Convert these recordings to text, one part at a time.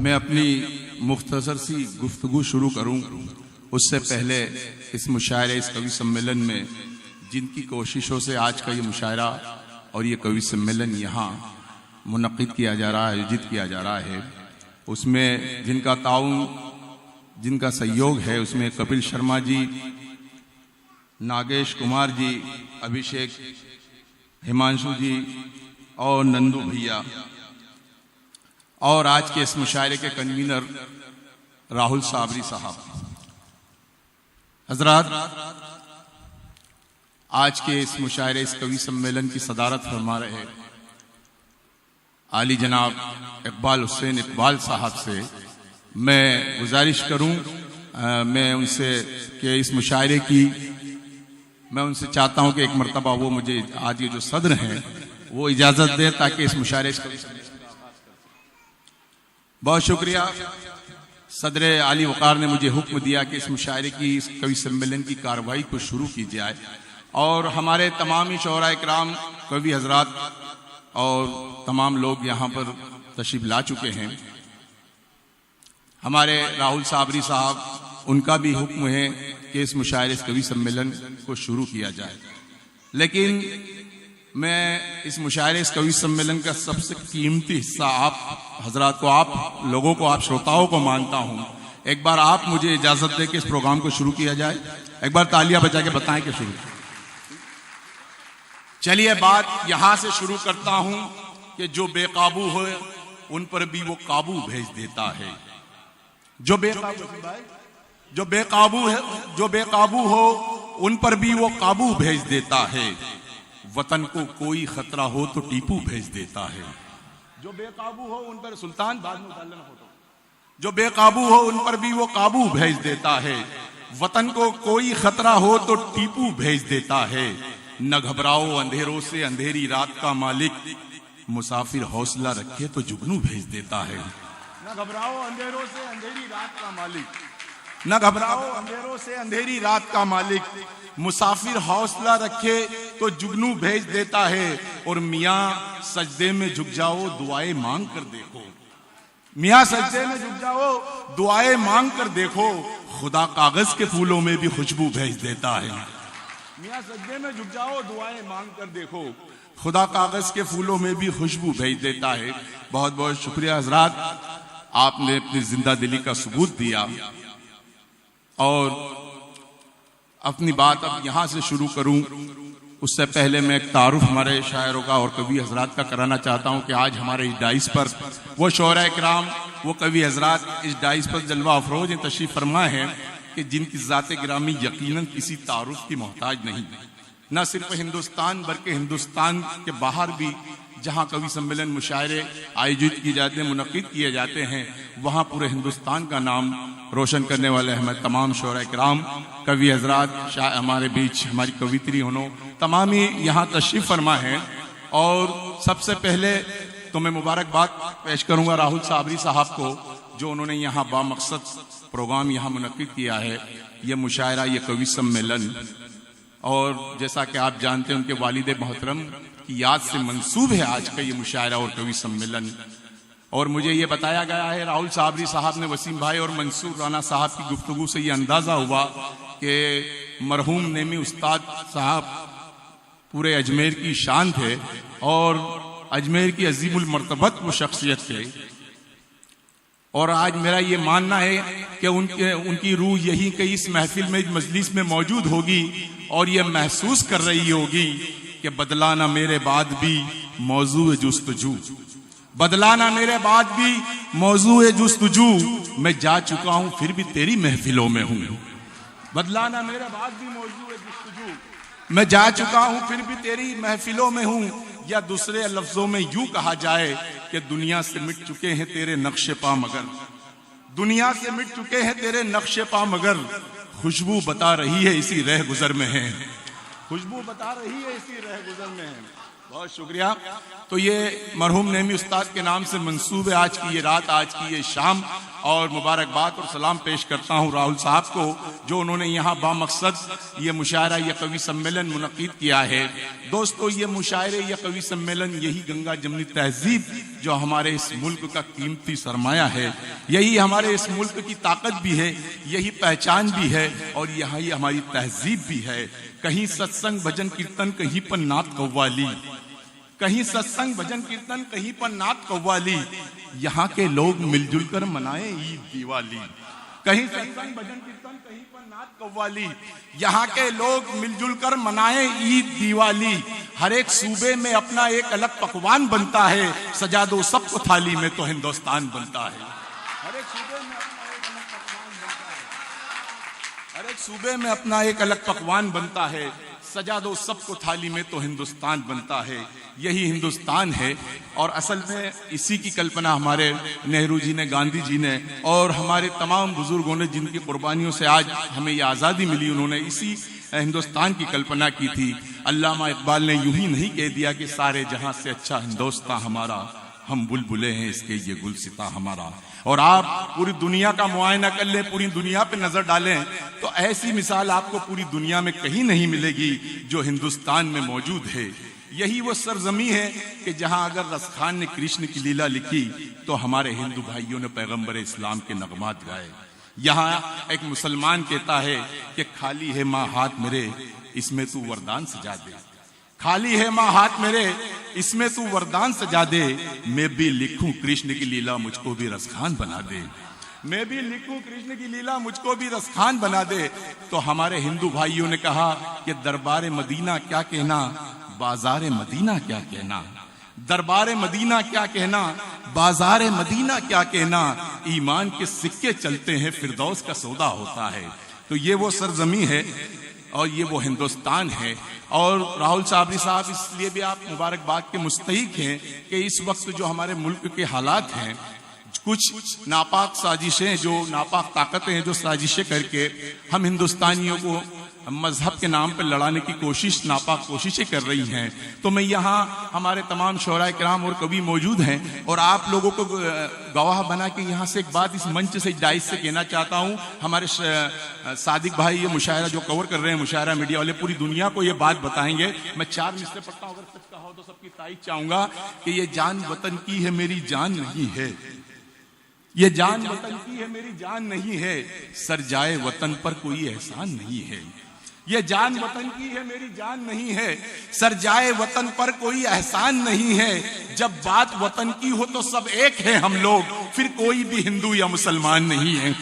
मैं अपनी मुख्तसर सी गुफ्तगू शुरू करूं उससे पहले इस मुशायरे, इस कवि सम्मेलन में जिनकी कोशिशों से आज का ये मुशायरा और ये कवि सम्मेलन यहाँ मुनक़िद किया जा रहा है, आयोजित किया जा रहा है, उसमें जिनका ताउन, जिनका सहयोग है, उसमें कपिल शर्मा जी, नागेश कुमार जी, अभिषेक, हिमांशु जी और नंदू भैया, और आज के इस मुशायरे के कन्वीनर राहुल साबरी साहब। हजरात, आज के इस मुशायरे, इस कवि सम्मेलन की सदारत फरमा रहे आली जनाब इकबाल हुसैन इकबाल साहब से मैं गुजारिश करूं, मैं उनसे कि इस मुशायरे की मैं उनसे चाहता हूं कि एक मरतबा वो मुझे आज ये जो सदर हैं वो इजाजत दे ताकि इस मुशायरे बहुत शुक्रिया। सदर आली वकार ने मुझे हुक्म दिया कि इस मुशायरे की, इस कवि सम्मेलन की कार्रवाई को शुरू की जाए और हमारे तमाम ही शोरा इकराम, कवि हजरात और तमाम लोग यहाँ पर तशरीफ ला चुके हैं। हमारे राहुल साबरी साहब, उनका भी हुक्म है कि इस मुशायरे, इस कवि सम्मेलन को शुरू किया जाए, लेकिन मैं इस मुशायरे, इस कवि सम्मेलन का सबसे कीमती हिस्सा आप हजरात को, आप लोगों को, आप श्रोताओं को मानता हूं। एक बार आप मुझे इजाजत दे कि इस प्रोग्राम को शुरू किया जाए। एक बार तालियां बजा के बताएं कि शुरू। चलिए, बात यहां से शुरू करता हूं कि जो बेकाबू हो उन पर भी वो काबू भेज देता है। जो बेकाबू हो उन पर भी वो काबू भेज देता है। वतन को कोई खतरा हो तो टीपू भेज देता है। जो बेकाबू हो उन पर, सुल्तान बाद में डालना फोटो, जो बेकाबू हो उन पर भी वो काबू भेज देता है। वतन को कोई खतरा हो तो टीपू भेज देता है। न घबराओ अंधेरों से अंधेरी रात का मालिक, मुसाफिर हौसला रखे तो जुगनू भेज देता है। न घबराओ अंधेरों से अंधेरी रात का मालिक, न घबराओ अंधेरों से अंधेरी रात का मालिक, मुसाफिर हौसला रखे तो जुगनू भेज देता है। और मियाँ सजदे में झुक जाओ, दुआएं मांग कर देखो। मियाँ सजदे में झुक जाओ, दुआएं मांग कर देखो, खुदा कागज के फूलों में भी खुशबू भेज देता है। मियाँ सजदे में झुक जाओ, दुआएं मांग कर देखो, खुदा कागज के फूलों में भी खुशबू भेज देता है। बहुत बहुत शुक्रिया हजरात, आपने अपनी जिंदा दिली का सबूत दिया। और अपनी बात अब यहां से शुरू करूं उससे पहले मैं एक तारुफ हमारे शायरों का और कवि हजरात का कराना चाहता हूं कि आज हमारे इस डाइस पर वो शोरा इकराम, वो कवि हजरात इस डाइस पर जलवा अफरोज तशरीफ फरमा है कि जिनकी ज़ाते गिरामी यकीनन किसी तारुफ की मोहताज नहीं। न सिर्फ हिंदुस्तान बल्कि हिंदुस्तान के बाहर भी जहां कवि सम्मेलन, मुशायरे आयोजित किए जाते हैं, मुनक़िद किए जाते हैं, वहां पूरे हिंदुस्तान का नाम रोशन करने वाले हमें तमाम शोरा इकराम, कवि हजरात हमारे बीच, हमारी कवित्री होनो तमाम ही यहाँ तशरीफ फरमा है। और सबसे पहले तो मैं मुबारकबाद पेश करूंगा राहुल साबरी साहब को, जो उन्होंने यहाँ बामकसद प्रोग्राम यहाँ मुनक़िद किया है, ये मुशायरा, ये कवि सम्मेलन। और जैसा कि आप जानते हैं, उनके वालिद मोहतरम की याद से मंसूब है आज का ये मुशायरा और कवि सम्मेलन। और मुझे ये बताया गया है, राहुल साबरी साहब ने वसीम भाई और मंसूर राना साहब की गुफ्तगू से ये अंदाजा हुआ कि मरहूम नेमी उस्ताद साहब पूरे अजमेर की शान थे और अजमेर की अजीमुल मर्तबत वो शख्सियत थे। और आज मेरा ये मानना है कि उनकी रूह यही कहीं इस महफिल में, मजलिस में मौजूद होगी और ये महसूस कर रही होगी कि बदला ना मेरे बाद भी मौजू जुस्तजू, बदला ना मेरे बाद भी मौजू जुस्तजू, मैं जा चुका हूं फिर भी तेरी महफिलों में हूं। बदला ना मेरे बाद भी मौजू जुस्तजू, मैं जा चुका हूं फिर भी तेरी महफिलों में हूं। या दूसरे लफ्जों में यूं कहा जाए कि दुनिया से मिट चुके हैं तेरे नक्शे पा मगर, दुनिया से मिट चुके हैं तेरे नक्शे पा मगर, खुशबू बता रही है इसी रह गुजर में है, खुशबू बता रही है इसी रह गुजर में है। बहुत शुक्रिया। तो ये मरहूम नेमी उस्ताद के नाम से मंसूब है आज की ये रात, आज की ये शाम। और मुबारकबाद और सलाम पेश करता हूँ राहुल साहब को, जो उन्होंने यहाँ बामकसद ये मुशायरा या कवि सम्मेलन मुनक़िद किया है। दोस्तों, ये मुशायरे या कवि सम्मेलन यही गंगा जमनी तहजीब जो हमारे इस मुल्क का कीमती सरमाया है, यही हमारे इस मुल्क की ताकत भी है, यही पहचान भी है और यही हमारी तहजीब भी है। कहीं सत्संग भजन कीर्तन, कहीं पर नात कव्वाली, कहीं सत्संग भजन कीर्तन, कहीं पर नात कव्वाली, यहाँ के लोग मिलजुल कर मनाए ईद दिवाली। कहीं सत्संग भजन कीर्तन, कहीं पर नात कव्वाली, यहाँ के लोग मिलजुल कर मनाए ईद दिवाली। हर एक सूबे में अपना एक अलग पकवान बनता है, सजा दो सबको थाली में तो हिंदुस्तान बनता है। हर एक सूबे में अपना एक अलग पकवान बनता है, सजा दो सबको थाली में तो हिंदुस्तान बनता है। यही हिंदुस्तान है और असल में इसी की कल्पना हमारे नेहरू जी ने, गांधी जी ने और हमारे तमाम बुजुर्गों ने, जिनकी कुर्बानियों से आज हमें ये आज़ादी मिली, उन्होंने इसी हिंदुस्तान की कल्पना की थी। अल्लामा इकबाल ने यूं ही नहीं कह दिया कि सारे जहां से अच्छा हिंदुस्तान हमारा, हम बुलबुले हैं इसके ये गुलसिता हमारा। और आप पूरी दुनिया का मुआयना कर लें, पूरी दुनिया पे नजर डालें तो ऐसी मिसाल आपको पूरी दुनिया में कहीं नहीं मिलेगी जो हिंदुस्तान में मौजूद है। यही वो सरजमी है कि जहां अगर रसखान ने कृष्ण की लीला लिखी तो हमारे हिंदू भाइयों ने पैगंबर इस्लाम के नगमात गाए। यहाँ एक मुसलमान कहता है कि खाली है माँ हाथ मेरे, इसमें तू वरदान सजा दे। खाली है माँ हाथ मेरे, इसमें तू वरदान सजा दे। मैं भी लिखूं कृष्ण की लीला, मुझको भी रसखान बना दे। मैं भी लिखूं कृष्ण की लीला, मुझको भी रसखान बना दे। तो हमारे हिंदू भाइयों ने कहा कि दरबार मदीना क्या कहना, बाजार मदीना क्या कहना। दरबार मदीना क्या कहना, बाजार मदीना क्या कहना। ईमान के सिक्के चलते हैं, फिरदौस का सौदा होता है। तो ये वो सरजमी है और ये वो हिंदुस्तान है। और राहुल साबरी साहब, इसलिए भी आप मुबारकबाद के मुस्तहिक हैं कि इस वक्त जो हमारे मुल्क के हालात हैं, कुछ नापाक साजिशें, जो नापाक ताकतें हैं, जो साजिशें करके हम हिंदुस्तानियों को मजहब के नाम पर लड़ाने की कोशिश, नापाक कोशिशें कर रही हैं। तो मैं यहाँ, हमारे तमाम शोराए किराम और कवि मौजूद हैं और आप लोगों को गवाह बना के यहाँ से एक बात इस मंच से, डाइस से कहना चाहता हूँ। हमारे सादिक भाई ये मुशायरा जो कवर कर रहे हैं, मुशायरा मीडिया वाले, पूरी दुनिया को ये बात बताएंगे। मैं 4 मिसरे पढ़ता हूँ, अगर सच कहा हो तो सबकी तारीफ चाहूंगा कि ये जान वतन की है, मेरी जान नहीं है। ये जान वतन की है, मेरी जान नहीं है। सर जाए वतन पर कोई एहसान नहीं है। ये जान वतन की है, मेरी जान नहीं है। सर जाए वतन पर कोई एहसान नहीं है। जब बात वतन की हो तो सब एक है हम लोग, फिर कोई भी हिंदू या मुसलमान नहीं है।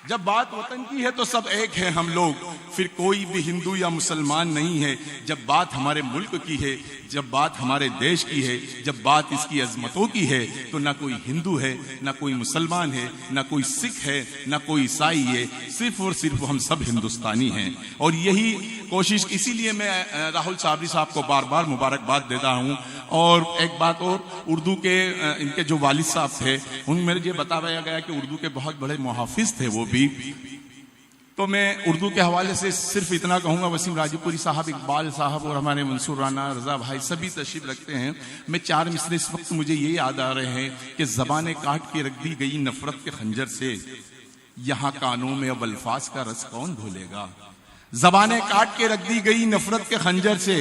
जब बात वतन की है तो सब एक है हम लोग, फिर कोई भी हिंदू या मुसलमान नहीं है। जब बात हमारे मुल्क की है, जब बात हमारे देश की है, जब बात इसकी अजमतों की है, तो ना कोई हिंदू है, ना कोई मुसलमान है, ना कोई सिख है, ना कोई ईसाई है। सिर्फ और सिर्फ हम सब हिंदुस्तानी हैं। और यही कोशिश, इसीलिए मैं राहुल साबरी साहब को बार बार मुबारकबाद देता हूँ। और एक बात और, उर्दू के इनके जो वालिद साहब थे, उन मेरे ये बताया गया कि उर्दू के बहुत बड़े मुहाफिज थे वो भी। तो मैं उर्दू के हवाले से सिर्फ इतना कहूंगा, वसीम राजूपुरी साहब, इकबाल साहब और हमारे मंसूर राना, रजा भाई सभी तशरीफ रखते हैं। मैं 4 मिसरे इस वक्त मुझे ये याद आ रहे हैं कि ज़बानें काट के रख दी गई नफरत के खंजर से, यहाँ कानों में अब अल्फाज का रस कौन घोलेगा। ज़बानें काट के रख दी गई नफरत के खंजर से,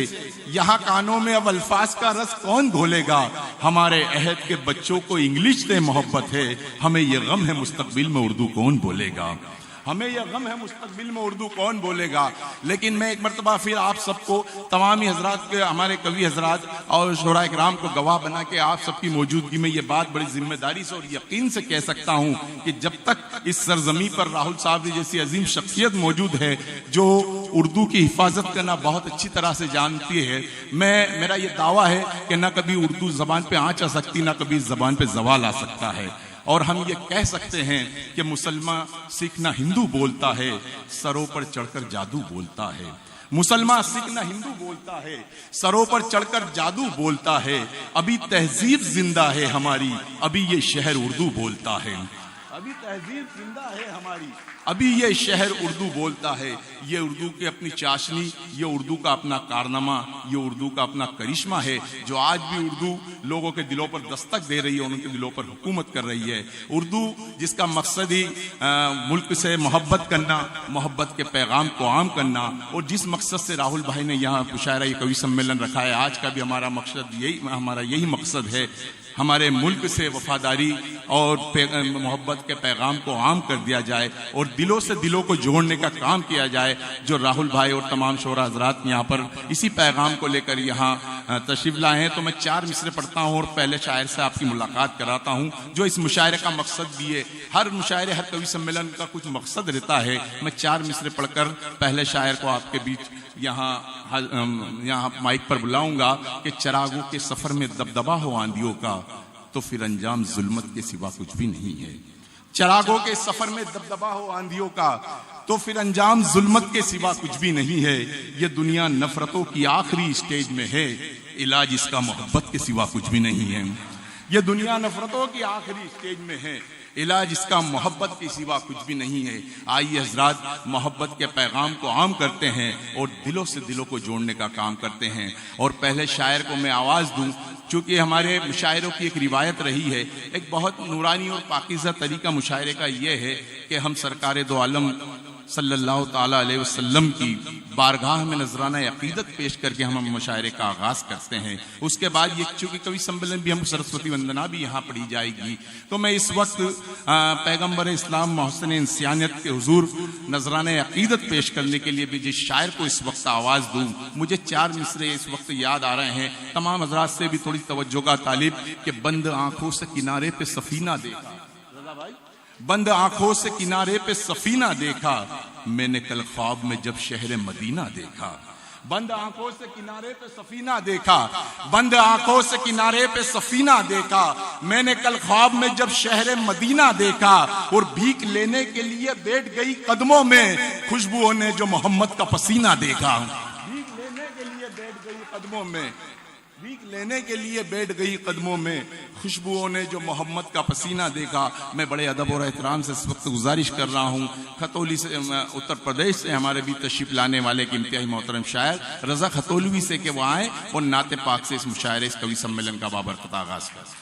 यहाँ कानों में अब अल्फाज का रस कौन घोलेगा। हमारे अहद के बच्चों को इंग्लिश से मोहब्बत है, हमें ये गम है मुस्तकबिल में उर्दू कौन बोलेगा। हमें यह गम है मुस्तकबिल में उर्दू कौन बोलेगा। लेकिन मैं एक मरतबा फिर आप सबको, तमाम ही हजरात के, हमारे कवि हजरात और शोराए किराम को गवाह बना के आप सबकी मौजूदगी में ये बात बड़ी जिम्मेदारी से और यकीन से कह सकता हूँ कि जब तक इस सरजमी पर राहुल साहब जैसी अजीम शख्सियत मौजूद है जो उर्दू की हिफाजत करना बहुत अच्छी तरह से जानती है, मेरा ये दावा है कि ना कभी उर्दू जबान पे आँच आ सकती, ना कभी जबान पे जवाल आ सकता है। और हम ये कह सकते हैं कि मुसलमान सिख ना हिंदू बोलता है, सरों पर चढ़कर जादू बोलता है। मुसलमान सिख ना हिंदू बोलता है, सरों पर चढ़कर जादू बोलता है। अभी तहजीब जिंदा है हमारी, अभी ये शहर उर्दू बोलता है। अभी तहजीब जिंदा है हमारी, अभी ये शहर उर्दू बोलता है। ये उर्दू की अपनी चाशनी, ये उर्दू का अपना कारनामा, ये उर्दू का अपना करिश्मा है, जो आज भी उर्दू लोगों के दिलों पर दस्तक दे रही है, उनके दिलों पर हुकूमत कर रही है। उर्दू जिसका मकसद ही मुल्क से मोहब्बत करना, मोहब्बत के पैगाम को आम करना, और जिस मकसद से राहुल भाई ने यहाँ मुशायरा ये कवि सम्मेलन रखा है, आज का भी हमारा यही मकसद है, हमारे मुल्क से वफादारी और मोहब्बत के पैगाम को आम कर दिया जाए और दिलों से दिलों को जोड़ने का काम किया जाए। जो राहुल भाई और तमाम शोरा हजरात यहाँ पर इसी पैगाम को लेकर यहाँ तशरीफ लाए हैं, तो मैं 4 मिसरे पढ़ता हूँ और पहले शायर से आपकी मुलाकात कराता हूँ, जो इस मुशायरे का मकसद भी है। हर मुशायरे, हर कवि सम्मेलन का कुछ मकसद रहता है। मैं 4 मिसरे पढ़कर पहले शायर को आपके बीच यहाँ माइक पर बुलाऊंगा कि चरागों के सफर में दबदबा हो आंधियों का, तो फिर अंजाम जुल्मत के सिवा कुछ भी नहीं है। चरागों के सफर में दबदबा हो आंधियों का, तो फिर अंजाम जुल्मत के सिवा कुछ भी नहीं है। ये दुनिया नफरतों की आखिरी स्टेज में है, इलाज इसका मोहब्बत के सिवा कुछ भी नहीं है। ये दुनिया नफरतों की आखिरी स्टेज में है, इलाज इसका मोहब्बत के सिवा कुछ भी नहीं है। आइए हजरात, मोहब्बत के पैगाम को आम करते हैं और दिलों से दिलों को जोड़ने का काम करते हैं। और पहले शायर को मैं आवाज़ दूं, चूँकि हमारे मुशायरों की एक रिवायत रही है, एक बहुत नूरानी और पाकीज़ा तरीका मुशायरे का ये है कि हम सरकार दो आलम सल्लल्लाहु ताला अलैहि वसल्लम की बारगाह में नजराना अकीदत पेश करके हम मुशायरे का आगाज करते हैं। उसके बाद ये चूँकि कवि सम्मेलन भी, हम सरस्वती वंदना भी यहाँ पढ़ी जाएगी, तो मैं इस वक्त पैगम्बर इस्लाम मोहसिन इंसानियत के हुजूर नजराना अकीदत पेश करने के लिए भी जिस शायर को इस वक्त आवाज़ दूँ, मुझे 4 मिसरे इस वक्त याद आ रहे हैं। तमाम हजरात से भी थोड़ी तवज्जो का तालिब कि बंद आंखों से किनारे पे सफीना देखा, बंद आंखों से किनारे पे सफीना देखा, मैंने कल ख्वाब में जब शहर मदीना देखा। बंद आंखों से किनारे पे सफीना देखा, बंद आंखों से किनारे पे सफीना देखा, मैंने कल ख्वाब में जब शहर मदीना देखा। और भीख लेने के लिए बैठ गई कदमों में खुशबुओं ने जो मोहम्मद का पसीना देखा। भीख लेने के लिए बैठ गई कदमों में, भीख लेने के लिए बैठ गई कदमों में, खुशबुओं ने जो मोहम्मद का पसीना देखा। मैं बड़े अदब और एहतराम से इस वक्त गुजारिश कर रहा हूँ, खतौली से, उत्तर प्रदेश से हमारे भी तशरीफ लाने वाले के इंतहाई मोहतरम शायर रजा खतौलवी से कि वो आए और नाते पाक से इस मुशायरे, इस कवि सम्मेलन का बाबरकत आगाज करें।